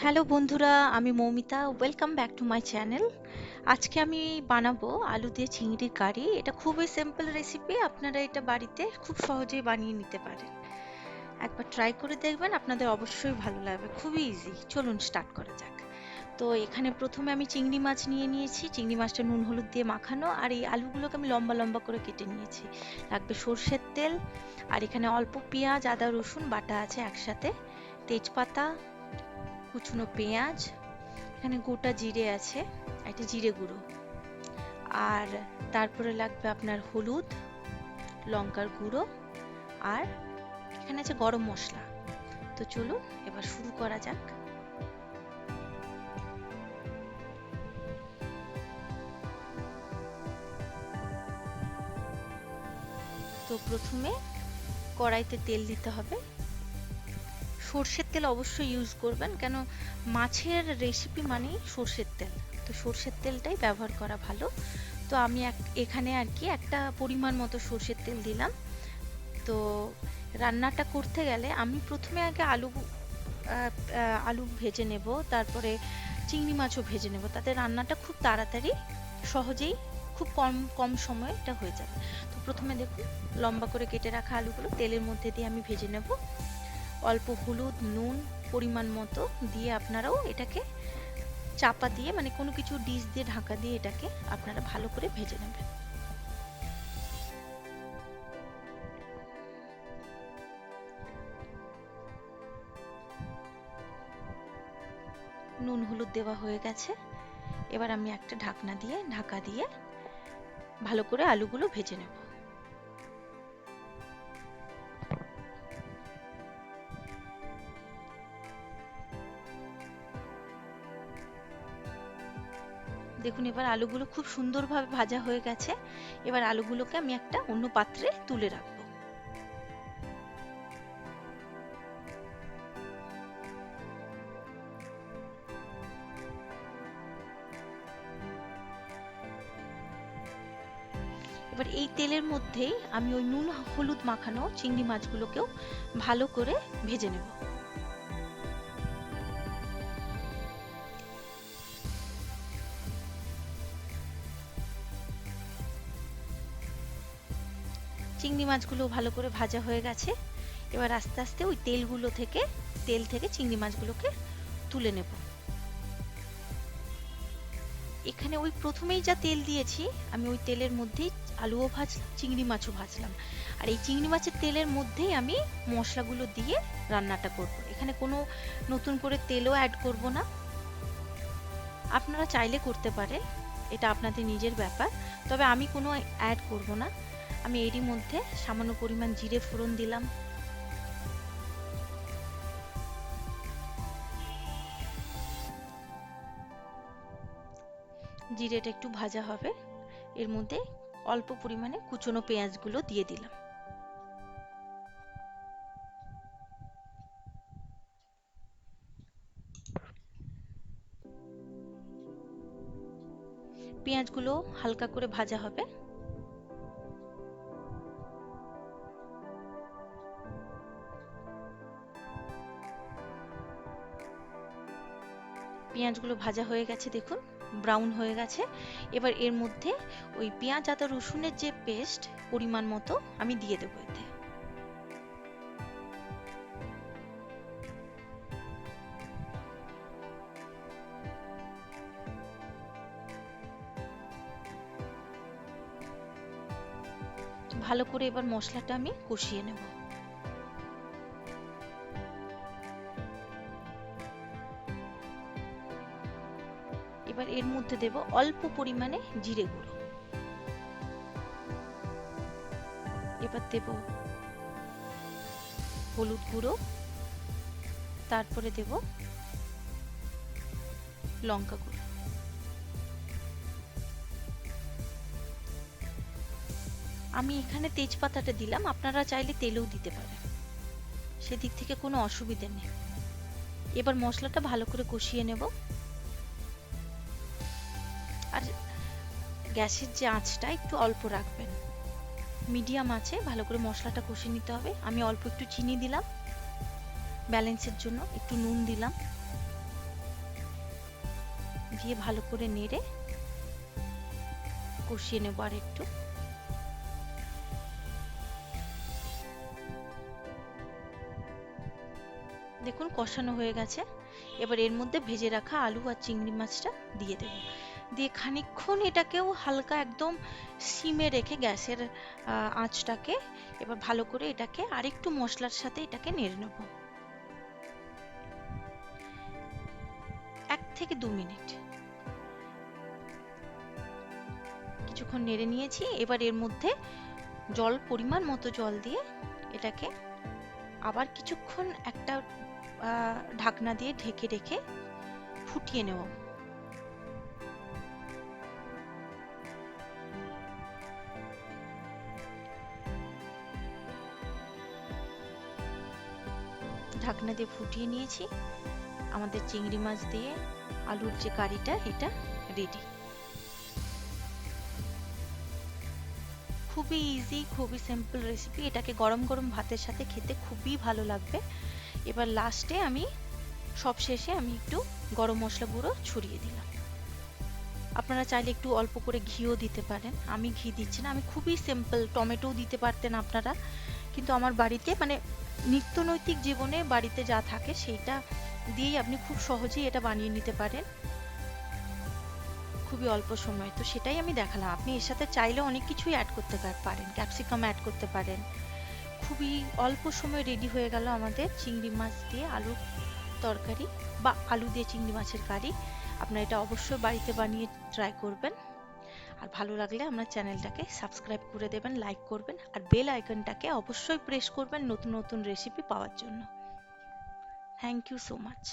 Hello বন্ধুরা, আমি Moumita. Welcome back to my channel. আজকে আমি বানাবো আলু দিয়ে চিংড়ির কারি। এটা খুবই সিম্পল রেসিপি, আপনারা এটা বাড়িতে খুব সহজেই বানিয়ে নিতে পারেন। একবার ট্রাই করে দেখবেন, আপনাদের অবশ্যই ভালো লাগবে। খুবই ইজি। চলুন স্টার্ট করা যাক। তো এখানে প্রথমে আমি চিংড়ি মাছ নিয়ে নিয়েছি। চিংড়ি মাছটা নুন হলুদ দিয়ে মাখানো, আর এই আলুগুলোকে আমি লম্বা লম্বা করে কেটে নিয়েছি। লাগবে সর্ষের তেল, আর এখানে অল্প পেঁয়াজ আদা রসুন বাটা আছে একসাথে, তেজপাতা, কুচনো পেঁয়াজ, এখানে গোটা জিরে আছে, একটা জিরে গুঁড়ো, আর তারপরে লাগবে আপনার হলুদ, লঙ্কার গুঁড়ো, আর এখানে আছে গরম মশলা। তো চলুন এবার শুরু করা যাক। তো প্রথমে কড়াইতে তেল দিতে হবে। সর্ষের তেল অবশ্যই ইউজ করবেন, কেন মাছের রেসিপি মানেই সর্ষের তেল। তো সর্ষের তেলটাই ব্যবহার করা ভালো। তো আমি এখানে আর কি একটা পরিমাণ মতো সর্ষের তেল দিলাম। তো রান্নাটা করতে গেলে আমি প্রথমে আগে আলু ভেজে নেব, তারপরে চিংড়ি মাছও ভেজে নেব। তাতে রান্নাটা খুব তাড়াতাড়ি, সহজেই, খুব কম কম সময়ে এটা হয়ে যাবে। তো প্রথমে দেখুন, লম্বা করে কেটে রাখা আলুগুলো তেলের মধ্যে দিয়ে আমি ভেজে নেব। অল্প হলুদ, নুন পরিমাণ মতো দিয়ে আপনারাও এটাকে চাপা দিয়ে, মানে কোনো কিছু ডিশ দিয়ে ঢাকা দিয়ে এটাকে আপনারা ভালো করে ভেজে নেবেন। নুন হলুদ দেওয়া হয়ে গেছে। এবার আমি একটা ঢাকনা দিয়ে ঢাকা দিয়ে ভালো করে আলুগুলো ভেজে নেব। দেখুন, এবার আলুগুলো খুব সুন্দরভাবে ভাজা হয়ে গেছে। এবার আলুগুলোকে আমি একটা অন্য পাত্রে তুলে রাখবো। এবার এই তেলের মধ্যেই আমি ওই নুন হলুদ মাখানো চিংড়ি মাছগুলোকেও ভালো করে ভেজে নেব। চিংড়ি মাছগুলো ভালো করে ভাজা হয়ে গেছে। এবার আস্তে আস্তে ওই তেল থেকে চিংড়ি মাছগুলোকে তুলে নেব। এখানে ওই প্রথমেই যা তেল দিয়েছি, আমি ওই তেলের মধ্যেই আলুও ভাজলাম, চিংড়ি মাছও ভাজলাম। আর এই চিংড়ি মাছের তেলের মধ্যেই আমি মশলাগুলো দিয়ে রান্নাটা করব। এখানে কোনো নতুন করে তেলও অ্যাড করব না। আপনারা চাইলে করতে পারেন, এটা আপনাদের নিজের ব্যাপার, তবে আমি কোনো অ্যাড করব না। আমি এরই মধ্যে সামান্য পরিমাণ জিরে ফোড়ন দিলাম। জিরেটা একটু ভাজা হবে, এর মধ্যে অল্প পরিমাণে কুচনো পেঁয়াজগুলো দিয়ে দিলাম। পেঁয়াজগুলো হালকা করে ভাজা হবে। পেঁয়াজগুলো ভাজা হয়ে গেছে, দেখুন ব্রাউন হয়ে গেছে। এবার এর মধ্যে ওই পেঁয়াজ আদা রসুনের যে পেস্ট পরিমাণ মতো আমি দিয়ে দেবো এতে। ভালো করে এবার মশলাটা আমি কষিয়ে নেব। এবার এর মধ্যে দেব অল্প পরিমাণে জিরে গুঁড়ো। এবার দেব হলুদ গুঁড়ো, তারপরে দেব লঙ্কা গুঁড়ো। আমি এখানে তেজপাতাটা দিলাম, আপনারা চাইলে তেলেও দিতে পারেন, সেদিক থেকে কোনো অসুবিধে নেই। এবার মশলাটা ভালো করে কষিয়ে নেব। আর গ্যাসের যে আঁচটা একটু অল্প রাখবেন, মিডিয়াম আঁচে ভালো করে মশলাটা কষিয়ে নিতে হবে। আমি অল্প একটু চিনি দিলাম ব্যালেন্সের জন্য, একটু নুন দিলাম। দিয়ে ভালো করে নেড়ে কষিয়ে নেব আর একটু। দেখুন কষানো হয়ে গেছে। এবার এর মধ্যে ভেজে রাখা আলু আর চিংড়ি মাছটা দিয়ে দেব। দিয়ে খানিকক্ষণ এটাকেও হালকা একদম সিমে রেখে গ্যাসের আঁচটাকে এবার ভালো করে এটাকে আরেকটু মশলার সাথে এটাকে নেড়ে নেব 1 থেকে 2 মিনিট। কিছুক্ষণ নেড়ে নিয়েছি। এবার এর মধ্যে পরিমাণ মতো জল দিয়ে এটাকে আবার কিছুক্ষণ একটা ঢাকনা দিয়ে ঢেকে রেখে ফুটিয়ে নেব। ঢাকনা দিয়ে ফুটিয়ে নিয়েছি। আমাদের চিংড়ি মাছ দিয়ে আলুর যে কারিটা এটা রেডি। খুবই ইজি, খুবই সিম্পল রেসিপি। এটাকে গরম গরম ভাতের সাথে খেতে খুবই ভালো লাগবে। এবার লাস্টে সব শেষে আমি একটু গরম মশলা গুঁড়ো ছড়িয়ে দিলাম। আপনারা চাইলে একটু অল্প করে ঘিও দিতে পারেন। আমি ঘি দিচ্ছি না, আমি খুবই সিম্পল। টমেটোও দিতে পারতেন আপনারা, কিন্তু আমার বাড়িতে নিত্যনৈতিক জীবনে বাড়িতে যা থাকে সেইটা দিয়েই আপনি খুব সহজেই এটা বানিয়ে নিতে পারেন খুবই অল্প সময়। তো সেটাই আমি দেখালাম। আপনি এর সাথে চাইলে অনেক কিছুই অ্যাড করতে পারেন, ক্যাপসিকাম অ্যাড করতে পারেন। খুবই অল্প সময় রেডি হয়ে গেল আমাদের চিংড়ি মাছ দিয়ে আলুর তরকারি বা আলু দিয়ে চিংড়ি মাছের কারি। আপনারা এটা অবশ্যই বাড়িতে বানিয়ে ট্রাই করবেন। আর ভালো লাগলে আমার চ্যানেলটাকে সাবস্ক্রাইব করে দেবেন, লাইক করবেন আর বেল আইকনটাকে অবশ্যই প্রেস করবেন নতুন নতুন রেসিপি পাওয়ার জন্য। Thank you so much.